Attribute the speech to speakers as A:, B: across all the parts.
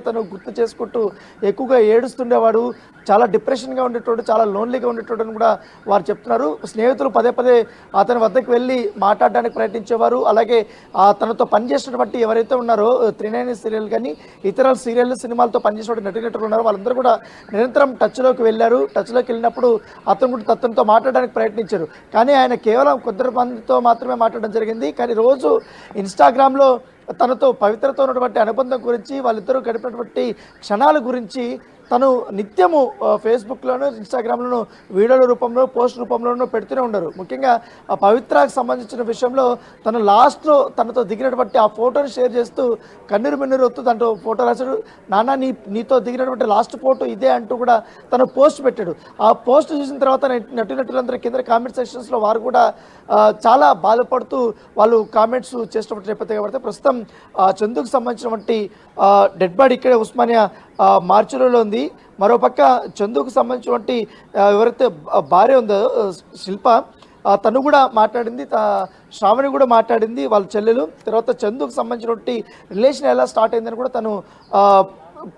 A: తను గుర్తు చేసుకుంటూ ఎక్కువగా ఏడుస్తుండేవాడు, చాలా డిప్రెషన్గా ఉండేటోడు, చాలా లోన్లీగా ఉండేటోడు అని కూడా వారు చెప్తున్నారు. స్నేహితులు పదే పదే అతని వద్దకు వెళ్ళి మాట్లాడడానికి ప్రయత్నించేవారు. అలాగే తనతో పనిచేసినటువంటి ఎవరైతే ఉన్నారో 390 సీరియల్ కానీ ఇతర సీరియల్ సినిమాలతో పనిచేసిన నటీనటులు ఉన్నారో వాళ్ళందరూ కూడా నిరంతరం టచ్లోకి వెళ్ళారు. టచ్లోకి వెళ్ళినప్పుడు అతనితో మాట్లాడడానికి ప్రయత్నించారు. కానీ ఆయన కేవలం కొందరు మందితో మాత్రమే మాట్లాడడం జరిగింది. కానీ రోజు ఇన్స్టాగ్రామ్లో తనతో పవిత్రతో ఉన్నటువంటి అనుబంధం గురించి, వాళ్ళిద్దరూ గడిపినటువంటి క్షణాల గురించి తను నిత్యము ఫేస్బుక్లోనూ ఇన్స్టాగ్రామ్లోనూ వీడియోల రూపంలో పోస్ట్ రూపంలోనూ పెడుతూనే ఉండరు. ముఖ్యంగా ఆ పవిత్రకు సంబంధించిన విషయంలో తను లాస్ట్లో తనతో దిగినటువంటి ఆ ఫోటోని షేర్ చేస్తూ కన్నీరు మిన్నీరు వస్తూ దాంట్లో ఫోటో రాశాడు. నాన్న నీతో దిగినటువంటి లాస్ట్ ఫోటో ఇదే అంటూ కూడా తను పోస్ట్ పెట్టాడు. ఆ పోస్ట్ చూసిన తర్వాత నటులందరూ కింద కామెంట్ సెక్షన్స్లో వారు కూడా చాలా బాధపడుతూ వాళ్ళు కామెంట్స్ చేసినటువంటి నేపథ్యం కాబట్టి ప్రస్తుతం చందుకు సంబంధించినటువంటి డెడ్ బాడీ ఇక్కడే ఉస్మానియా మార్చురీలో ఉంది. మరోపక్క చందుకు సంబంధించినటువంటి ఎవరైతే భార్య ఉందో శిల్ప, తను కూడా మాట్లాడింది, శ్రావణి కూడా మాట్లాడింది, వాళ్ళ చెల్లెలు. తర్వాత చందుకు సంబంధించినటువంటి రిలేషన్ ఎలా స్టార్ట్ అయిందని కూడా తను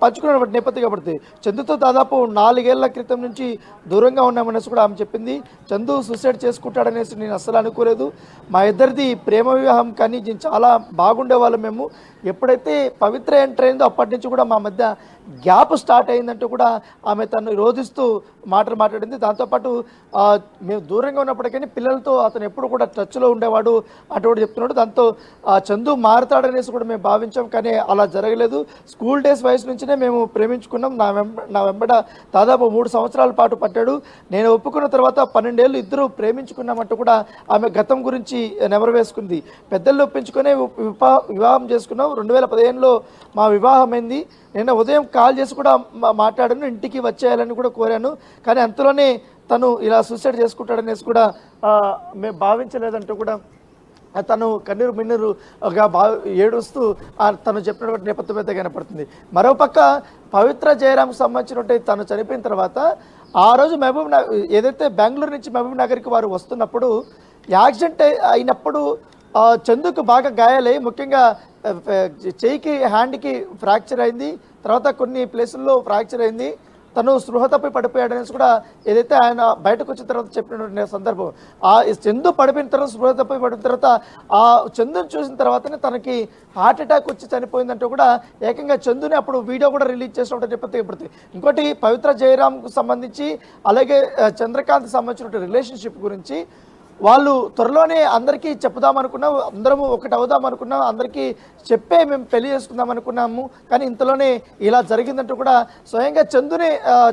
A: పంచుకున్నటువంటి నేపథ్యం కాబట్టి చందుతో దాదాపు 4 ఏళ్ల క్రితం నుంచి దూరంగా ఉన్నామనేసి కూడా ఆమె చెప్పింది. చందు సూసైడ్ చేసుకుంటాడనేసి నేను అస్సలు అనుకోలేదు. మా ఇద్దరిది ప్రేమ వివాహం, కానీ నేను చాలా బాగుండేవాళ్ళం మేము. ఎప్పుడైతే పవిత్ర ఎంటర్ అయిందో అప్పటి నుంచి కూడా మా మధ్య గ్యాప్ స్టార్ట్ అయిందంటూ కూడా ఆమె తను రోధిస్తూ మాట్లాడింది. దాంతోపాటు మేము దూరంగా ఉన్నప్పటికీ పిల్లలతో అతను ఎప్పుడు కూడా టచ్లో ఉండేవాడు అంటూ కూడా చెప్తున్నాడు. దాంతో చందు మారుతాడనేసి కూడా మేము భావించాం, కానీ అలా జరగలేదు. స్కూల్ డేస్ వయసు నుంచినే మేము ప్రేమించుకున్నాం. నా వెంబడ దాదాపు 3 సంవత్సరాల పాటు పట్టాడు. నేను ఒప్పుకున్న తర్వాత 12 ఏళ్ళు ఇద్దరు ప్రేమించుకున్నామంటూ కూడా ఆమె గతం గురించి నెమరు వేసుకుంది. పెద్దలు ఒప్పించుకునే వివాహం చేసుకున్నాం. 2015లో మా వివాహం అయింది. నిన్న ఉదయం కాల్ చేసి కూడా మాట్లాడాను, ఇంటికి వచ్చేయాలని కూడా కోరాను. కానీ అంతలోనే తను ఇలా సూసైడ్ చేసుకుంటాడనేసి కూడా మేము భావించలేదంటూ కూడా తను కన్నీరు మిన్నీరుగా ఏడుస్తూ తను చెప్పినటువంటి నేపథ్యం అయితే కనపడుతుంది. మరోపక్క పవిత్ర జయరాంకు సంబంధించినట్టు తను చనిపోయిన తర్వాత ఆ రోజు ఏదైతే బెంగళూరు నుంచి మహబూబ్ నగర్కి వారు వస్తున్నప్పుడు యాక్సిడెంట్ అయినప్పుడు చందుకు బాగా గాయాలై, ముఖ్యంగా చేయికి హ్యాండ్కి ఫ్రాక్చర్ అయింది. తర్వాత కొన్ని ప్లేసుల్లో ఫ్రాక్చర్ అయింది. తను స్పృహ తప్పి పడిపోయాడనేసి కూడా ఏదైతే ఆయన బయటకు వచ్చిన తర్వాత చెప్పిన సందర్భం, ఆ చందు పడిపోయిన తర్వాత స్పృహ తప్పి పడిన తర్వాత ఆ చందుని చూసిన తర్వాతనే తనకి హార్ట్ అటాక్ వచ్చి చనిపోయిందంటూ కూడా ఏకంగా చందుని అప్పుడు వీడియో కూడా రిలీజ్ చేసినట్టు నేపథ్యం పడుతుంది. ఇంకోటి పవిత్ర జయరాంకు సంబంధించి అలాగే చంద్రకాంత్కి సంబంధించిన రిలేషన్షిప్ గురించి వాళ్ళు త్వరలోనే అందరికీ చెప్పుదామనుకున్నాం, అందరము ఒకటి అవుదాం అనుకున్నాం, అందరికీ చెప్పే మేము పెళ్లి చేసుకుందాం అనుకున్నాము. కానీ ఇంతలోనే ఇలా జరిగిందంటూ కూడా స్వయంగా చందునే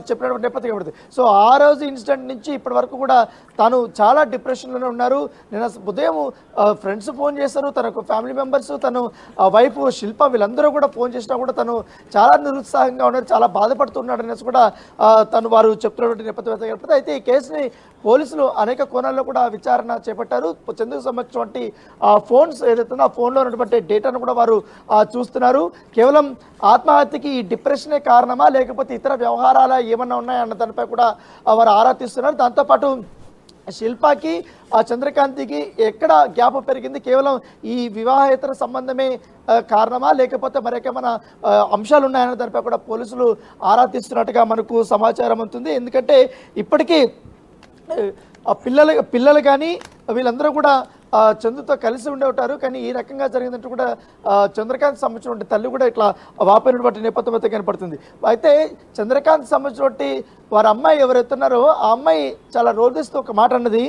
A: చెప్పినటువంటి నేపథ్యం పడుతుంది. సో ఆ రోజు ఇన్సిడెంట్ నుంచి ఇప్పటి వరకు కూడా తాను చాలా డిప్రెషన్లోనే ఉన్నారు. నేను ఉదయం ఫ్రెండ్స్ ఫోన్ చేశారు, తనకు ఫ్యామిలీ మెంబర్స్, తను వైఫ్ శిల్ప వీళ్ళందరూ కూడా ఫోన్ చేసినా కూడా తను చాలా నిరుత్సాహంగా ఉన్నారు, చాలా బాధపడుతున్నాడు అనేసి కూడా వారు చెప్తున్నటువంటి నేపథ్యం. అయితే ఈ కేసుని పోలీసులు అనేక కోణాల్లో కూడా విచారణ చేపట్టారు. చందుకు సంబంధించినటువంటి ఫోన్స్ ఏదైతుందో ఆ ఫోన్లో ఉన్నటువంటి డేటాను కూడా వారు చూస్తున్నారు. కేవలం ఆత్మహత్యకి ఈ డిప్రెషనే కారణమా లేకపోతే ఇతర వ్యవహారాల ఏమన్నా ఉన్నాయన్న దానిపై కూడా వారు ఆరా తీస్తున్నారు. దాంతోపాటు శిల్పకి చంద్రకాంత్కి ఎక్కడ గ్యాప్ పెరిగింది, కేవలం ఈ వివాహేతర సంబంధమే కారణమా లేకపోతే మరేకేమైనా అంశాలు ఉన్నాయన్న దానిపై కూడా పోలీసులు ఆరా తీస్తున్నట్టుగా మనకు సమాచారం ఉంటుంది. ఎందుకంటే ఇప్పటికీ పిల్లలు కానీ వీళ్ళందరూ కూడా చందుతో కలిసి ఉండే ఉంటారు. కానీ ఈ రకంగా జరిగిందంటూ కూడా చంద్రకాంత్ సంబంధించినటువంటి తల్లి కూడా ఇట్లా వాపోయినటువంటి నేపథ్యం అయితే కనపడుతుంది. అయితే చంద్రకాంత్ సంబంధించినటువంటి వారి అమ్మాయి ఎవరైతున్నారో ఆ అమ్మాయి చాలా రోధిస్తూ ఒక మాట అన్నది,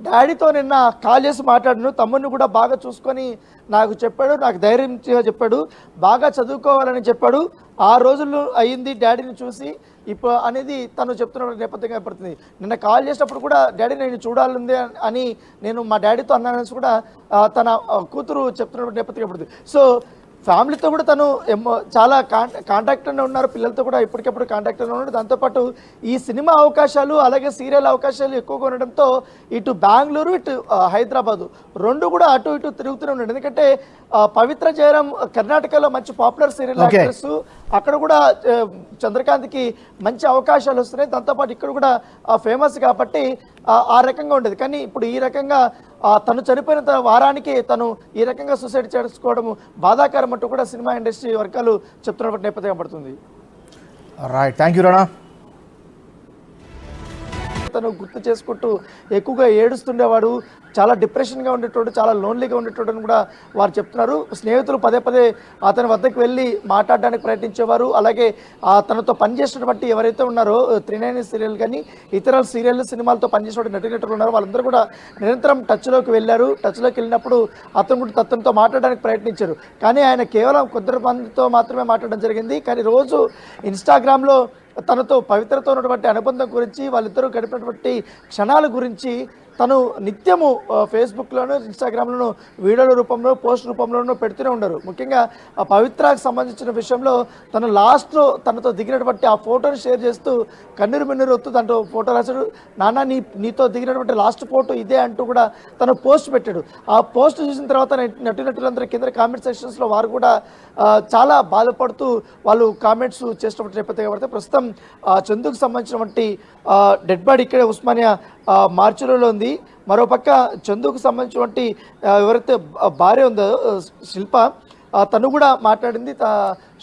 A: డాడీతో నిన్న కాల్ చేసి మాట్లాడాను, తమ్ముడిని కూడా బాగా చూసుకొని నాకు చెప్పాడు, నాకు ధైర్యంగా చెప్పాడు, బాగా చదువుకోవాలని చెప్పాడు. 6 రోజులు అయ్యింది డాడీని చూసి ఇప్పుడు అనేది తను చెప్తున్న నేపథ్యంగా ఏర్పడుతుంది. నిన్న కాల్ చేసినప్పుడు కూడా డాడీ నేను చూడాలి అని నేను మా డాడీతో అన్నానని కూడా తన కూతురు చెప్తున్న నేపథ్యం ఏర్పడుతుంది. సో ఫ్యామిలీతో కూడా తను చాలా కాంటాక్ట్లోనే ఉన్నారు, పిల్లలతో కూడా ఇప్పటికెప్పుడు కాంటాక్ట్లోనే ఉన్నారు. దాంతోపాటు ఈ సినిమా అవకాశాలు అలాగే సీరియల్ అవకాశాలు ఎక్కువగా ఉండడంతో ఇటు బెంగళూరు ఇటు హైదరాబాదు రెండు కూడా అటు ఇటు తిరుగుతూనే ఉన్నాడు. ఎందుకంటే పవిత్ర జయరాం కర్ణాటకలో మంచి పాపులర్ సీరియల్ యాక్ట్రెస్, అక్కడ కూడా చంద్రకాంత్కి మంచి అవకాశాలు వస్తున్నాయి. దాంతోపాటు ఇక్కడ కూడా ఫేమస్ కాబట్టి ఆ రకంగా ఉండేది. కానీ ఇప్పుడు ఈ రకంగా తను చనిపోయిన వారానికి తను ఈ రకంగా సూసైడ్ చేసుకోవడం బాధాకరం అంటూ కూడా సినిమా ఇండస్ట్రీ వర్గాలు చెప్తున్నటువంటి నేపథ్యం పడుతుంది.
B: Right, thank you Rana.
A: తను గుర్తు చేసుకుంటూ ఎక్కువగా ఏడుస్తుండేవాడు, చాలా డిప్రెషన్గా ఉండేటోడు, చాలా లోన్లీగా ఉండేటోడు కూడా వారు చెప్తున్నారు. స్నేహితులు పదే పదే అతని వద్దకు వెళ్ళి మాట్లాడడానికి ప్రయత్నించేవారు. అలాగే తనతో పనిచేసినటువంటి ఎవరైతే ఉన్నారో 390 సీరియల్ కానీ ఇతర సీరియల్ సినిమాలతో పనిచేసిన నటీనటులు ఉన్నారో వాళ్ళందరూ కూడా నిరంతరం టచ్లోకి వెళ్ళారు. టచ్లోకి వెళ్ళినప్పుడు అతనితో మాట్లాడడానికి ప్రయత్నించారు. కానీ ఆయన కేవలం కొద్ది మందితో మాత్రమే మాట్లాడడం జరిగింది. కానీ రోజు ఇన్స్టాగ్రామ్లో తనతో పవిత్రతో ఉన్నటువంటి అనుబంధం గురించి, వాళ్ళిద్దరూ గడిపినటువంటి క్షణాల గురించి తను నిత్యము ఫేస్బుక్లోనూ ఇన్స్టాగ్రామ్లోనూ వీడియోల రూపంలో పోస్ట్ రూపంలోనూ పెడుతూనే ఉన్నారు. ముఖ్యంగా ఆ పవిత్రకు సంబంధించిన విషయంలో తను లాస్ట్లో తనతో దిగినటువంటి ఆ ఫోటోని షేర్ చేస్తూ కన్నీరు మిన్నీరు వస్తూ దాంట్లో ఫోటో రాశాడు. నాన్న నీతో దిగినటువంటి లాస్ట్ ఫోటో ఇదే అంటూ కూడా తను పోస్ట్ పెట్టాడు. ఆ పోస్ట్ చూసిన తర్వాత నటులందరూ కింద కామెంట్ సెక్షన్స్లో వారు కూడా చాలా బాధపడుతూ వాళ్ళు కామెంట్స్ చేసినటువంటి నేపథ్యం కాబట్టి ప్రస్తుతం చందుకు సంబంధించినటువంటి డెడ్ బాడీ ఇక్కడే ఉస్మానియా మార్చులో ఉంది. మరోపక్క చందుకు సంబంధించినటువంటి ఎవరైతే భార్య ఉందో శిల్ప, తను కూడా మాట్లాడింది,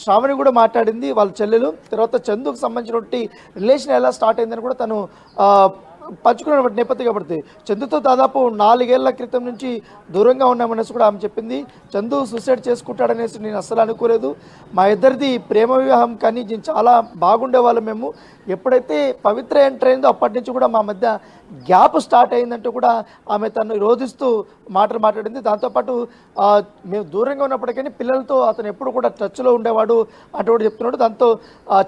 A: శ్రావణి కూడా మాట్లాడింది, వాళ్ళ చెల్లెలు. తర్వాత చందుకు సంబంధించినటువంటి రిలేషన్ ఎలా స్టార్ట్ అయిందని కూడా తను పంచుకున్నటువంటి నేపథ్యం కాబట్టి చందుతో దాదాపు 4 ఏళ్ల క్రితం నుంచి దూరంగా ఉన్నామనేసి కూడా ఆమె చెప్పింది. చందు సూసైడ్ చేసుకుంటాడనేసి నేను అస్సలు అనుకోలేదు. మా ఇద్దరిది ప్రేమ వివాహం, కానీ నేను చాలా బాగుండేవాళ్ళం మేము. ఎప్పుడైతే పవిత్ర ఎంటర్ అయిందో అప్పటి నుంచి కూడా మా మధ్య గ్యాప్ స్టార్ట్ అయిందంటూ కూడా ఆమె తను రోధిస్తూ మాట్లాడింది. దాంతోపాటు మేము దూరంగా ఉన్నప్పటికీ పిల్లలతో అతను ఎప్పుడు కూడా టచ్లో ఉండేవాడు అంటూ కూడా చెప్తున్నాడు. దాంతో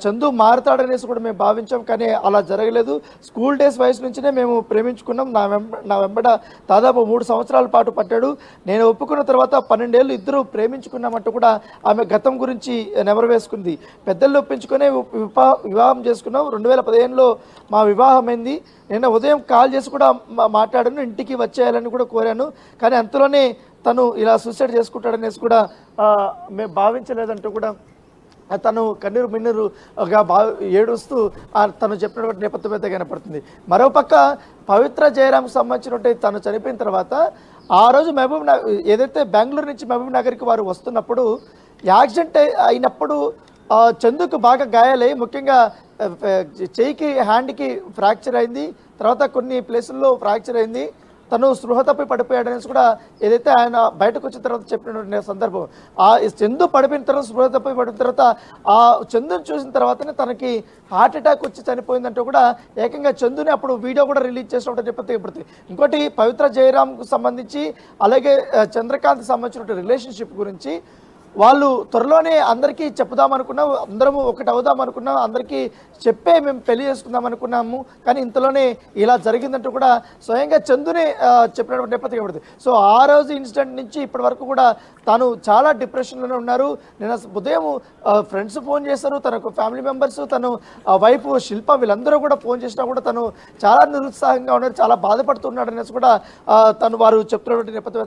A: చందు మారుతాడనేసి కూడా మేము భావించాం, కానీ అలా జరగలేదు. స్కూల్ డేస్ వయసు నుంచినే మేము ప్రేమించుకున్నాం. నా వెంబడ దాదాపు 3 సంవత్సరాల పాటు పట్టాడు. నేను ఒప్పుకున్న తర్వాత 12 ఏళ్ళు ఇద్దరు ప్రేమించుకున్నామంటూ కూడా ఆమె గతం గురించి నెమరు వేసుకుంది. పెద్దలు ఒప్పించుకునే వివాహం చేసుకున్నాం. 2015లో మా వివాహం అయింది. నిన్న ఉదయం కాల్ చేసి కూడా మాట్లాడాను, ఇంటికి వచ్చేయాలని కూడా కోరాను. కానీ అంతలోనే తను ఇలా సూసైడ్ చేసుకుంటాడనేసి కూడా మేము భావించలేదంటూ కూడా తను కన్నీరు మిన్నీరుగా ఏడుస్తూ తను చెప్పినటువంటి నేపథ్యం అయితే కనపడుతుంది. మరోపక్క పవిత్ర జయరామ్కి సంబంధించినటువంటి తను చనిపోయిన తర్వాత ఆ రోజు ఏదైతే బెంగళూరు నుంచి మహబూబ్ నగర్కి వారు వస్తున్నప్పుడు యాక్సిడెంట్ అయినప్పుడు చందుకు బాగా గాయాలై, ముఖ్యంగా చేయికి హ్యాండ్కి ఫ్రాక్చర్ అయింది. తర్వాత కొన్ని ప్లేసుల్లో ఫ్రాక్చర్ అయింది. తను స్పృహ తప్పి పడిపోయాడనేసి కూడా ఏదైతే ఆయన బయటకు వచ్చిన తర్వాత చెప్పినటువంటి సందర్భం, ఆ చందు పడిపోయిన తర్వాత స్పృహ తప్పి పడిన తర్వాత ఆ చందుని చూసిన తర్వాతనే తనకి హార్ట్ అటాక్ వచ్చి చనిపోయిందంటూ కూడా ఏకంగా చందుని అప్పుడు వీడియో కూడా రిలీజ్ చేసినట్టు చెప్పి. ఇంకోటి పవిత్ర జయరామ్కు సంబంధించి అలాగే చంద్రకాంత్ సంబంధించినటువంటి రిలేషన్షిప్ గురించి వాళ్ళు త్వరలోనే అందరికీ చెప్పుదాం అనుకున్నాం, అందరము ఒకటి అవుదాం అనుకున్నాం, అందరికీ చెప్పే మేము పెళ్లి చేసుకుందాం అనుకున్నాము. కానీ ఇంతలోనే ఇలా జరిగిందంటూ కూడా స్వయంగా చందునే చెప్పినటువంటి నేపథ్యం పడుతుంది. సో ఆ రోజు ఇన్సిడెంట్ నుంచి ఇప్పటి వరకు కూడా తాను చాలా డిప్రెషన్లోనే ఉన్నారు. నేను ఉదయం ఫ్రెండ్స్ ఫోన్ చేశారు, తనకు ఫ్యామిలీ మెంబర్స్, తను వైఫ్ శిల్ప వీళ్ళందరూ కూడా ఫోన్ చేసినా కూడా తను చాలా నిరుత్సాహంగా ఉన్నారు, చాలా బాధపడుతున్నాడు అనేసి కూడా వారు చెప్తున్నటువంటి నేపథ్యం